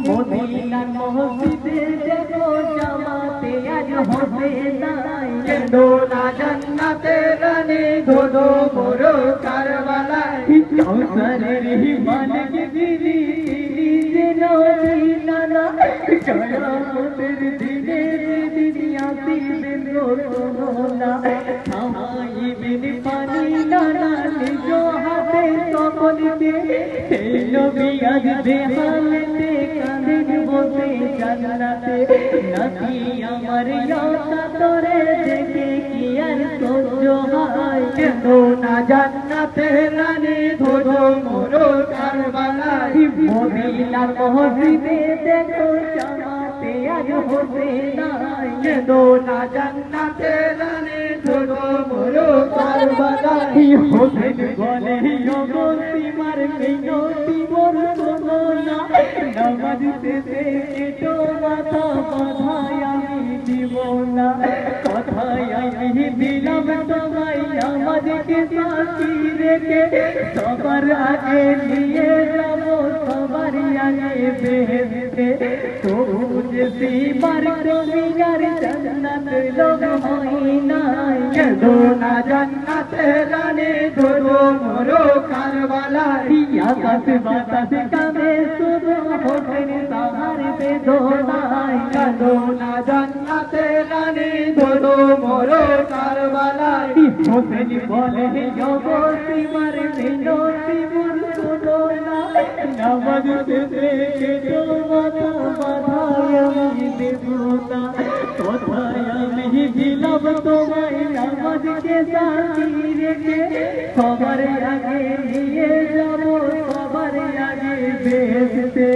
মদিনার মসজিদে দেখো জামাতে আজ হবে নাই দোনা জান্নাতে রানী ধোধো মোরো কারবালায় কাউসারের মালিক যিনি তিনি যেন দিনানা কিয়ামতের দিনে যিনি আসিবেন রোনা থামাইবেন পানি নানা নিজ হাতে সকলকে সেই নবী আজ বেহালেতে কাঁদেন বসে জান্নাতে নাকি আমার ইয়াতা তোরে দেখে কি আর সহ্য হয় দোনা জান্নাতে রানী ধোধো মোরো কারবালায় মদিনার মসজিদে দেখো জামাতে আজ হবে নাই দোনা জান্নাতে রানী ধোধো মোরো কারবালায় হোসেন বলে ওগো তোমার মিনতি মোর শোনো না নামাজ শেষে কেটো মাথা বাঁধায় আমি দিব না কথায় আমি দিলাম তোমায় নামাজকে সাথী রেখে সবার আগে নিয়ে যাব সবার আগে বেহেশতে তবু যে সীমার কবিগার জান্নাত লোক হয় নাই দোনা জান্নাতে রানী ধোধো মোরো কারবালায় আকাশ বাতাস কাঁদে শুধু হোসেন তাহার বেদনায় দোনা জান্নাতে রানী ধোধো মোরো কারবালায় হোসেন বলে ওগো তোমার মিনতি মোর শোনো না নামাজ শেষে কেটো মাথা বাঁধায় আমি দেব না কথায় আমি দিলাম তোমায় নামাজকে সাথী রেখে সবার আগে নিয়ে যাব সবার আগে বেহেশতে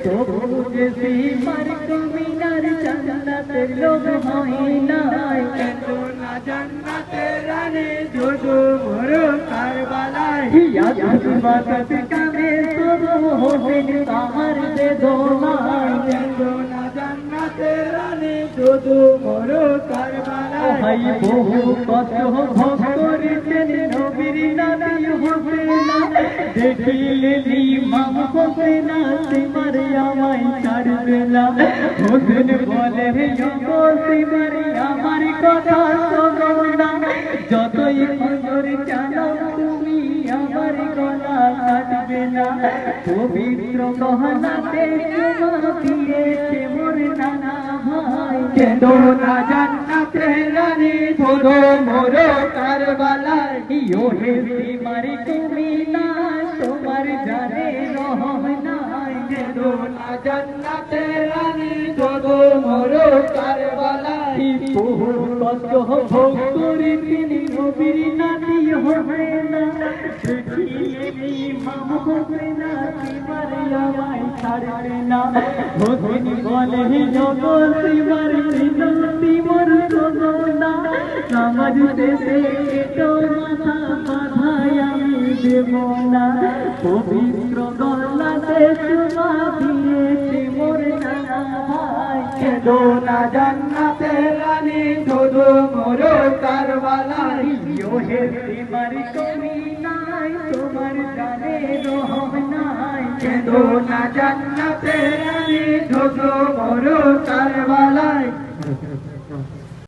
তবু যে সীমার কবিগার জান্নাতের লোক হয় নাই দোনা জান্নাতে রানী ধোধো মোরো কারবালায় আকাশ বাতাস কাঁদে শুধু হোসেন তাহার বেদনায় দোনা জান্নাতে রানী ধোধো মোরো কারবালায় ভাই বহু কষ্ট ভোগ করেছেন নবীর নাতি হোসেন দেখিলে ইমাম হোসেন তোমার আমায় ছাড়বে না হোসেন বলে ওগো তোমার আমার কথা শোনো না যতই সুন্দর জানো তুমি আমার গলা কাটবে না পবিত্র গহনাতে চুমা দিয়েছে মোর নানা ভাই দোনা জান্নাতে রানী ধোধো মোরো কারবালায় ওহে সীমার তুমি না তোমার জানে রহম নাই দোনা জান্নাতে রানী ধোধো মোরো কারবালায় বহু কষ্ট ভোগ করে তিনি নবীর নাতি হবে না দেখিলে ইমাম হোসেন তোমার আমায় ছাড়বে না হোসেন বলে ওগো তোমার মিনতি মোর শোনো না নামাজ শেষে কেটো মাথা বাঁধায় আমি দেব না পবিত্র গলাতে চুমা দিয়েছে মোর নানা ভাই দোনা জান্নাতে রানী ধোধো মোরো কারবালায় ওহে তোমার কমি নাই তোমার জানে রহম নাই দোনা জান্নাতে রানী ধোধো মোরো কারবালায়